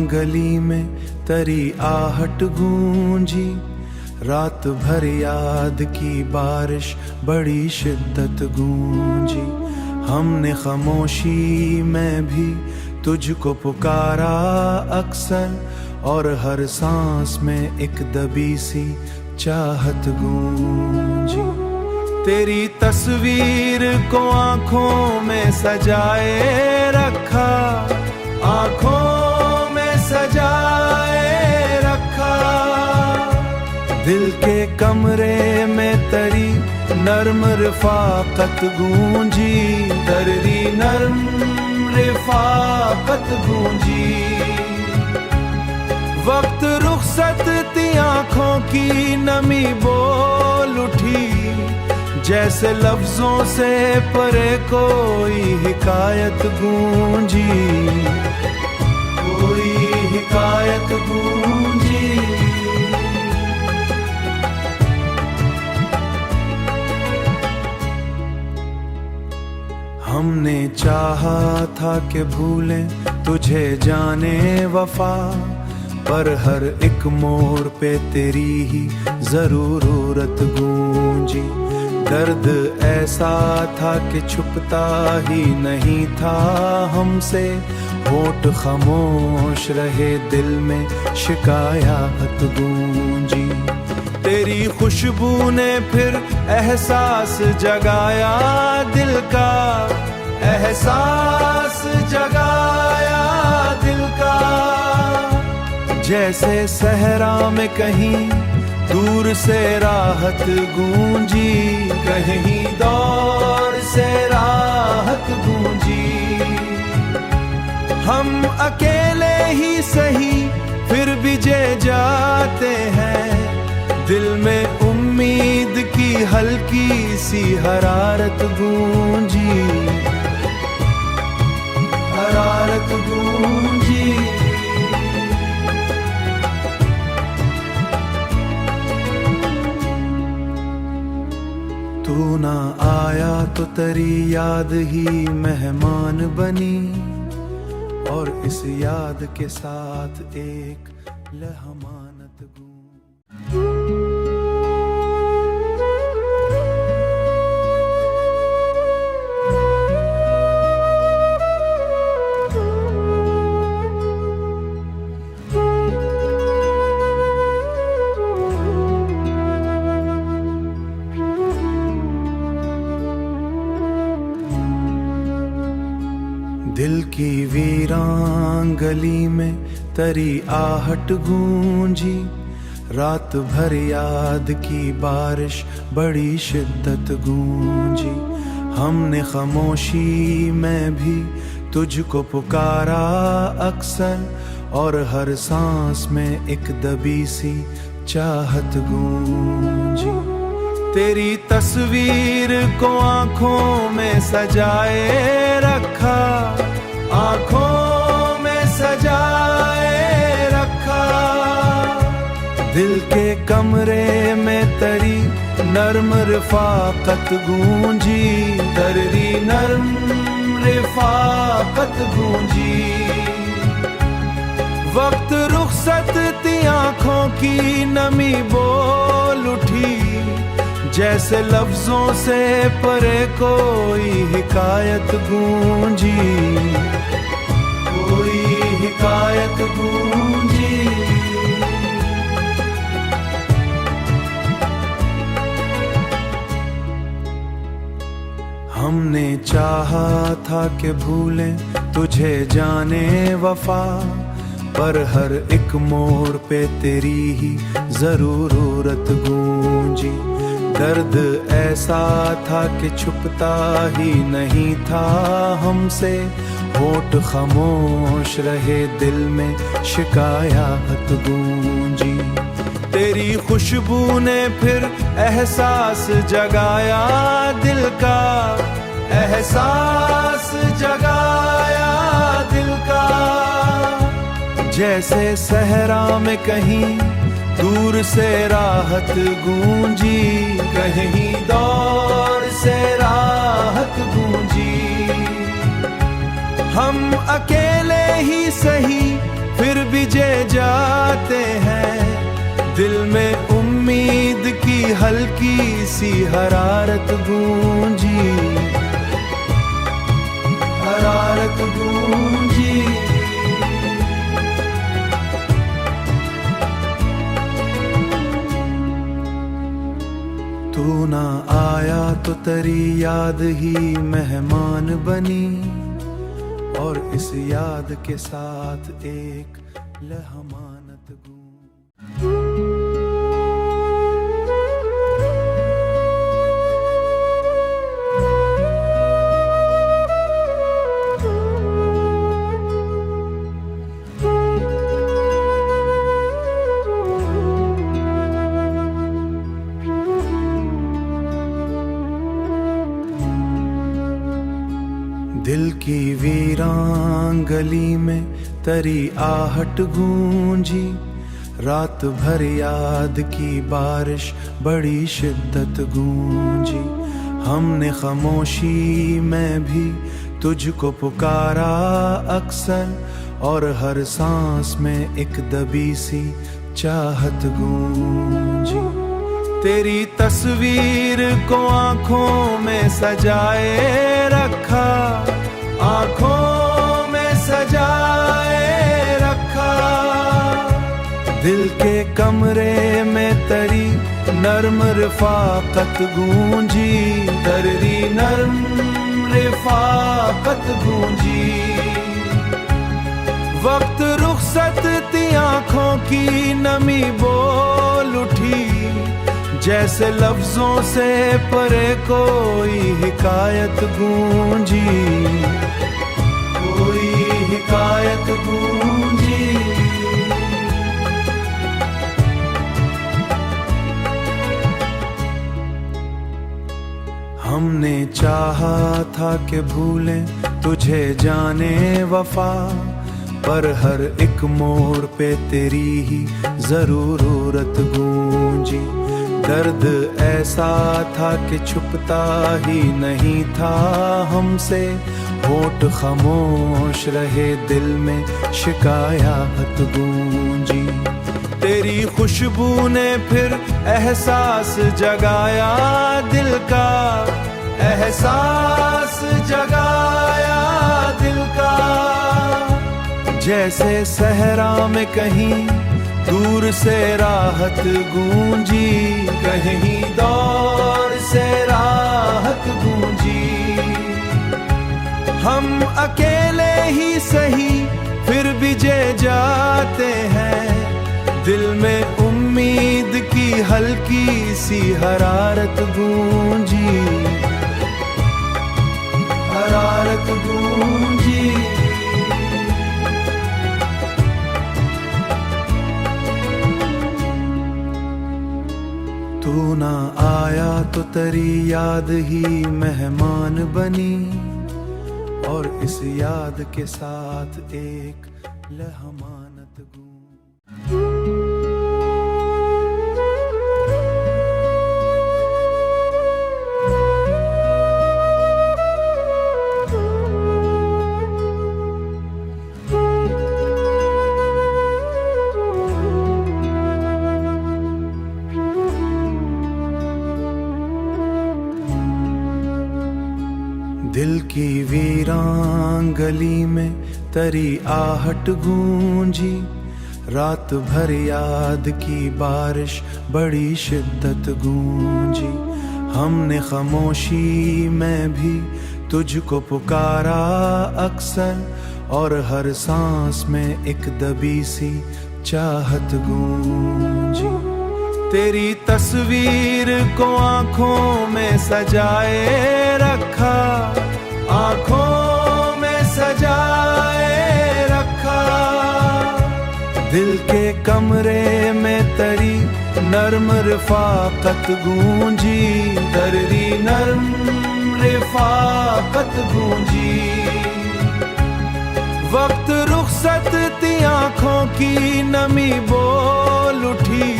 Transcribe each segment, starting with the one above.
गली में तेरी आहट गूंजी, रात भर याद की बारिश बड़ी शिद्दत गूंजी। हमने खामोशी में भी तुझको पुकारा अक्सर, और हर सांस में एक दबी सी चाहत गूंजी। तेरी तस्वीर को आंखों में सजाए रखा, आंखों में सजाए रखा। दिल के कमरे में तेरी नर्म रिफाकत गूंजी, तेरी नर्म रिफाकत गूंजी। वक्त रुखसत थी आंखों की नमी बोल उठी, जैसे लफ्जों से परे कोई हिकायत गूंजी, कोई हिकायत गूंजी। हमने चाहा था कि भूलें तुझे जाने वफा, पर हर एक मोड़ पे तेरी ही जरूरत गूंजी। दर्द ऐसा था कि छुपता ही नहीं था हमसे, होठ खामोश रहे दिल में शिकायत गूंजी। तेरी खुशबू ने फिर एहसास जगाया दिल का, एहसास जगाया दिल का। जैसे सहरा में कहीं दूर से राहत गूंजी, कहीं दौर से राहत गूंजी। हम अकेले ही सही फिर भी जे जाते हैं, दिल में उम्मीद की हल्की सी हरारत गूंजी, हरारत गूंजी। तू ना आया तो तेरी याद ही मेहमान बनी, और इस याद के साथ एक लहमानत गूंजी। दिल की वीरान गली में तेरी आहट गूंजी, रात भर याद की बारिश बड़ी शिद्दत गूंजी। हमने खामोशी में भी तुझको पुकारा अक्सर, और हर सांस में एक दबी सी चाहत गूंजी। तेरी तस्वीर को आंखों में सजाए रखा, आंखों में सजाए रखा। दिल के कमरे में तेरी नर्म रिफाकत गूंजी, तेरी नर्म रिफाकत गूंजी। वक्त रुखसत थी आंखों की नमी बोल उठी, जैसे लफ्जों से परे कोई हिकायत गूंजी, कोई हिकायत गूंजी। हमने चाहा था कि भूलें तुझे जाने वफा, पर हर एक मोड़ पे तेरी ही जरूरत गूंजी। दर्द ऐसा था कि छुपता ही नहीं था हमसे, होठ खामोश रहे दिल में शिकायत गूंजी। तेरी खुशबू ने फिर एहसास जगाया दिल का, एहसास जगाया दिल का। जैसे सहरा में कहीं दूर से राहत गूंजी, कहीं दौर से राहत गूंजी। हम अकेले ही सही फिर भी जे जाते हैं। दिल में उम्मीद की हल्की सी हरारत गूंजी, हरारत गूंजी। तू ना आया तो तेरी याद ही मेहमान बनी, और इस याद के साथ एक लहमानत गूंजी। दिल की वीरान गली में तेरी आहट गूंजी, रात भर याद की बारिश बड़ी शिद्दत गूंजी। हमने खामोशी में भी तुझको पुकारा अक्सर, और हर सांस में एक दबी सी चाहत गूंजी। तेरी तस्वीर को आंखों में सजाए रखा, आंखों में सजाए रखा। दिल के कमरे में तेरी नर्म रिफाकत गूंजी, तेरी नर्म रिफाकत गूंजी। वक्त रुखसत थी आंखों की नमी बोल उठी, जैसे लफ्जों से परे कोई हिकायत गूंजी, कोई हिकायत गूंजी। हमने चाहा था कि भूलें तुझे जाने वफा, पर हर एक मोड़ पे तेरी ही जरूरत गूंजी। दर्द ऐसा था कि छुपता ही नहीं था हमसे, होठ खामोश रहे दिल में शिकायत गूंजी। तेरी खुशबू ने फिर एहसास जगाया दिल का, एहसास जगाया दिल का। जैसे सहरा में कहीं दूर से राहत गूंजी, कहीं दौर से राहत गूंजी। हम अकेले ही सही फिर भी जे जाते हैं, दिल में उम्मीद की हल्की सी हरारत गूंजी, हरारत गूंजी। तू ना आया तो तेरी याद ही मेहमान बनी, और इस याद के साथ एक लहमानत गूंजी। दिल की वीरान गली में तेरी आहट गूंजी, रात भर याद की बारिश बड़ी शिद्दत गूंजी। हमने खामोशी में भी तुझको पुकारा अक्सर, और हर सांस में एक दबी सी चाहत गूंजी। तेरी तस्वीर को आंखों में सजाए रखा, आंखों में सजाए रखा। दिल के कमरे में तेरी नर्म रिफाकत गूंजी, तेरी नर्म रिफाकत गूंजी। वक्त रुखसत थी आंखों की नमी बोल उठी,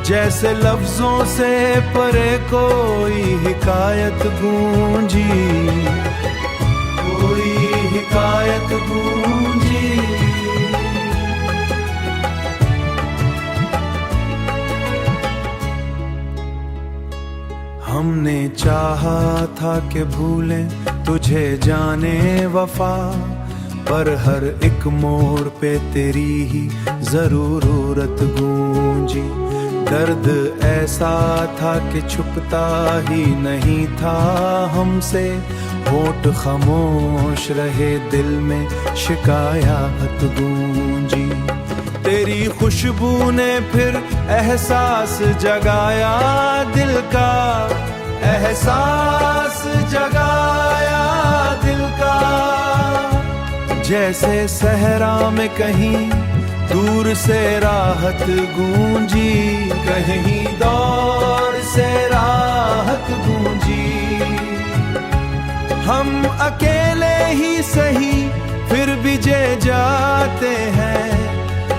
जैसे लफ्जों से परे कोई हिकायत गूंजी, कोई हिकायत गूंजी। हमने चाहा था कि भूलें तुझे जाने वफा, पर हर एक मोड़ पे तेरी ही जरूरत गूंजी। दर्द ऐसा था कि छुपता ही नहीं था हमसे, होठ खामोश रहे दिल में शिकायत गूंजी। तेरी खुशबू ने फिर एहसास जगाया दिल का, एहसास जगाया दिल का। जैसे सहरा में कहीं दूर से राहत गूंजी, कहीं दौर से राहत गूंजी। हम अकेले ही सही फिर भी जे जाते हैं,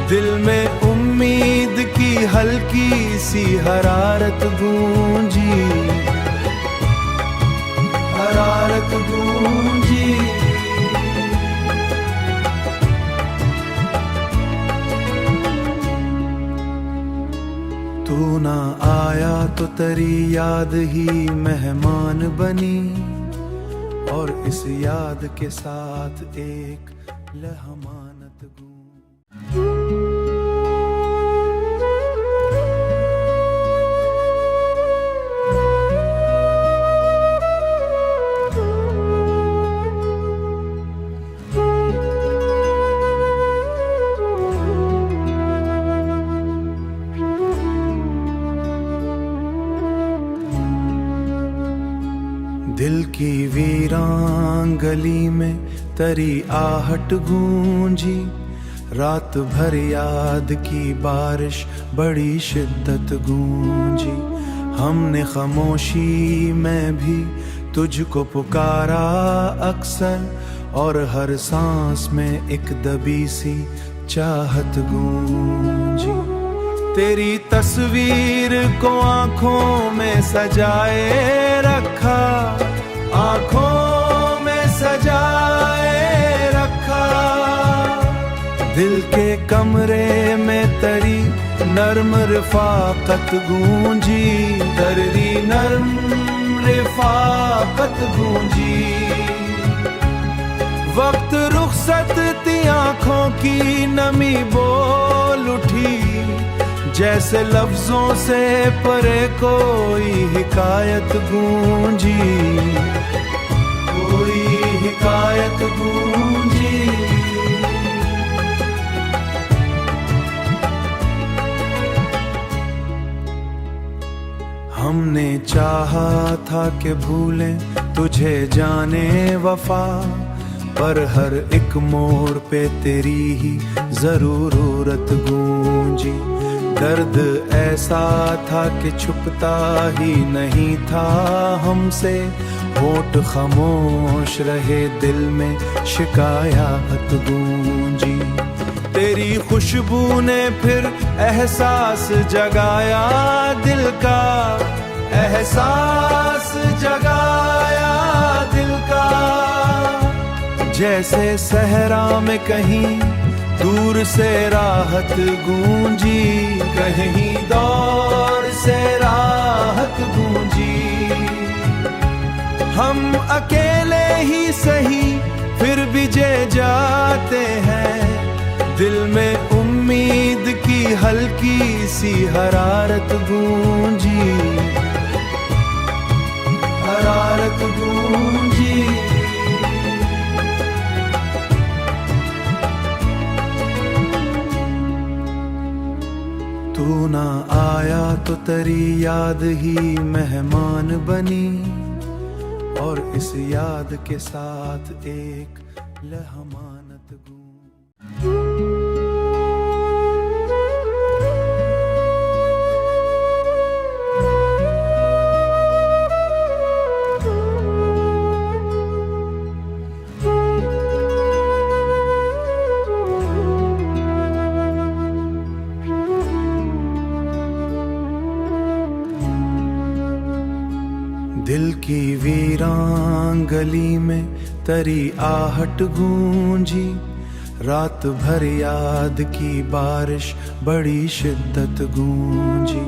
दिल में उम्मीद की हल्की सी हरारत गूंजी, हरारत गूंजी। तू ना आया तो तेरी याद ही मेहमान बनी, और इस याद के साथ एक लहमानत गूंजी। दिल की वीरान गली में तेरी आहट गूंजी, रात भर याद की बारिश बड़ी शिद्दत गूंजी। हमने खामोशी में भी तुझको पुकारा अक्सर, और हर सांस में एक दबी सी चाहत गूंजी। तेरी तस्वीर को आंखों में सजाए रखा, आंखों में सजाए रखा। दिल के कमरे में तेरी नर्म रिफाकत गूंजी, तेरी नर्म रिफाकत गूंजी। वक्त रुखसत थी आंखों की नमी बोल उठी, जैसे लफ्जों से परे कोई हिकायत गूंजी, कोई हिकायत गूंजी। हमने चाहा था कि भूलें तुझे जाने वफा, पर हर एक मोड़ पे तेरी ही जरूरत गूंजी। दर्द ऐसा था कि छुपता ही नहीं था हमसे, होठ खामोश रहे दिल में शिकायत गूंजी। तेरी खुशबू ने फिर एहसास जगाया दिल का, एहसास जगाया दिल का। जैसे सहरा में कहीं दूर से राहत गूंजी, कहीं दौर से राहत गूंजी। हम अकेले ही सही फिर भी जे जाते हैं, दिल में उम्मीद की हल्की सी हरारत गूंजी, हरारत गूंजी। तू ना आया तो तेरी याद ही मेहमान बनी, और इस याद के साथ एक लहमानत गूंजी। दिल की वीरान गली में तेरी आहट गूंजी, रात भर याद की बारिश बड़ी शिद्दत गूंजी।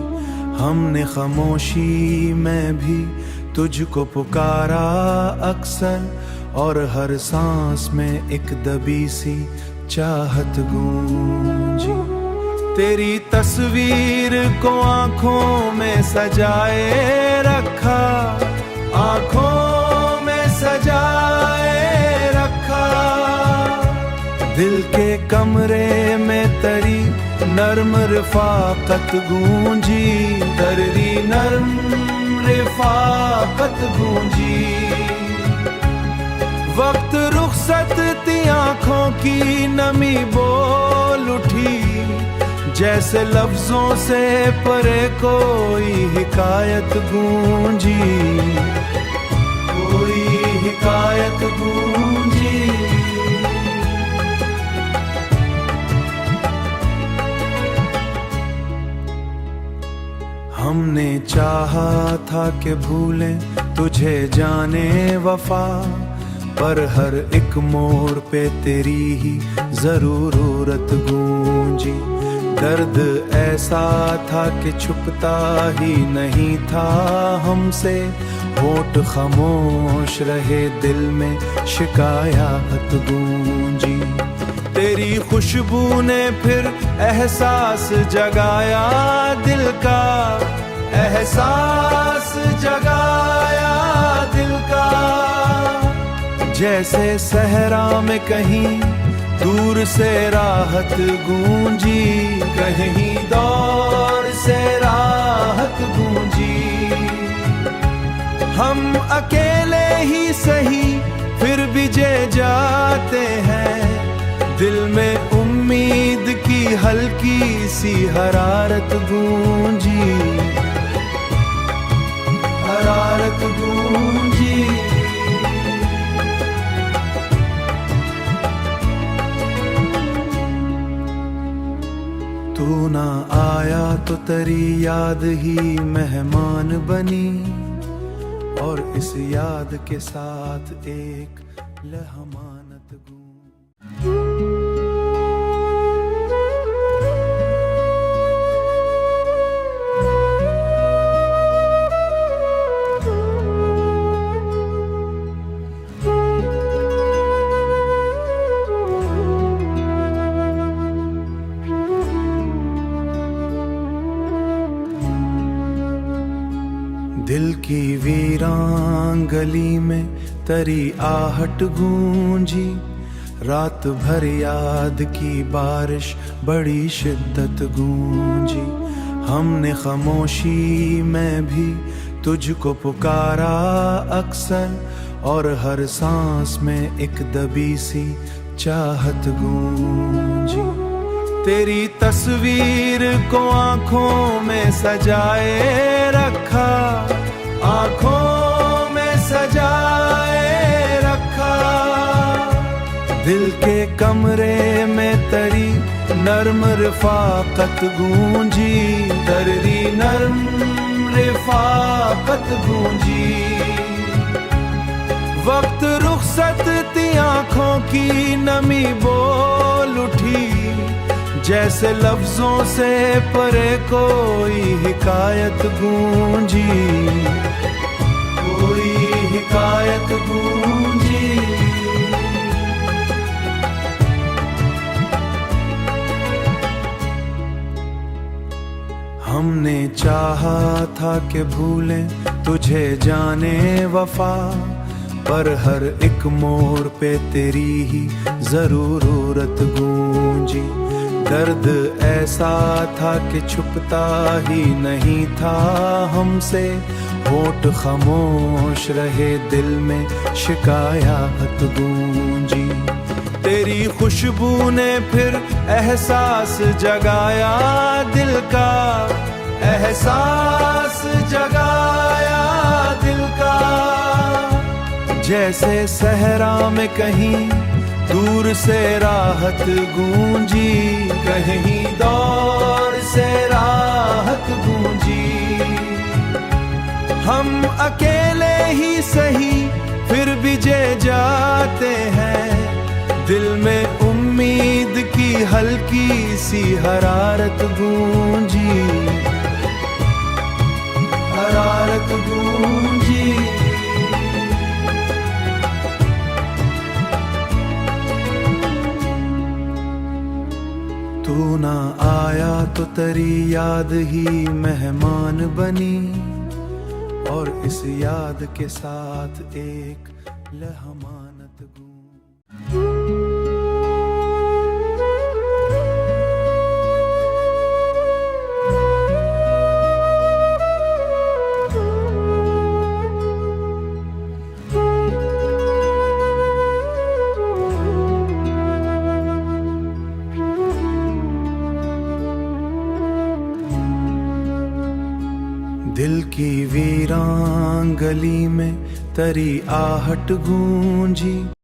हमने खामोशी में भी तुझको पुकारा अक्सर, और हर सांस में एक दबी सी चाहत गूंजी। तेरी तस्वीर को आंखों में सजाए रखा, आंखों में सजाए रखा। दिल के कमरे में तरी नर्म रिफाकत गूंजी, दर्दी नर्म रिफाकत गूंजी। वक्त रुखसत थी आंखों की नमी बोल उठी, जैसे लफ्जों से परे कोई हिकायत गूंजी, कोई हिकायत गूंजी। हमने चाहा था कि भूलें तुझे जाने वफा, पर हर एक मोड़ पे तेरी ही जरूरत गूंजी। दर्द ऐसा था कि छुपता ही नहीं था हमसे, होठ खामोश रहे दिल में शिकायत गूंजी। तेरी खुशबू ने फिर एहसास जगाया दिल का, एहसास जगाया दिल का। जैसे सहरा में कहीं दूर से राहत गूंजी, कहीं दौर से राहत गूंजी। हम अकेले ही सही फिर भी जे जाते हैं, दिल में उम्मीद की हल्की सी हरारत गूंजी, हरारत गूंजी। तू ना आया तो तेरी याद ही मेहमान बनी, और इस याद के साथ एक लहमानत गूंजी। दिल की वीरान गली में तेरी आहट गूंजी, रात भर याद की बारिश बड़ी शिद्दत गूंजी। हमने खामोशी में भी तुझको पुकारा अक्सर, और हर सांस में एक दबी सी चाहत गूंजी। तेरी तस्वीर को आंखों में सजाए रखा, आंखों में सजाए रखा। दिल के कमरे में तरी नर्म रिफाकत गूंजी, दर्दी नर्म रिफाकत गूंजी। वक्त रुखसत थी आंखों की नमी बोल उठी, जैसे लफ्जों से परे कोई हिकायत गूंजी, कोई हिकायत गूंजी। हमने चाहा था कि भूलें तुझे जाने वफा, पर हर एक मोड़ पे तेरी ही जरूरत गूंजी। दर्द ऐसा था कि छुपता ही नहीं था हमसे, होठ खामोश रहे दिल में शिकायत गूंजी। तेरी खुशबू ने फिर एहसास जगाया दिल का, एहसास जगाया दिल का। जैसे सहरा में कहीं दूर से राहत गूंजी, कहीं दौर से राहत गूंजी। हम अकेले ही सही फिर भी जे जाते हैं, दिल में उम्मीद की हल्की सी हरारत गूंजी, लहमानत गूंजी। तू ना आया तो तेरी याद ही मेहमान बनी, और इस याद के साथ एक लहमानत गूंजी। दिल की वीरान गली में तेरी आहट गूंजी।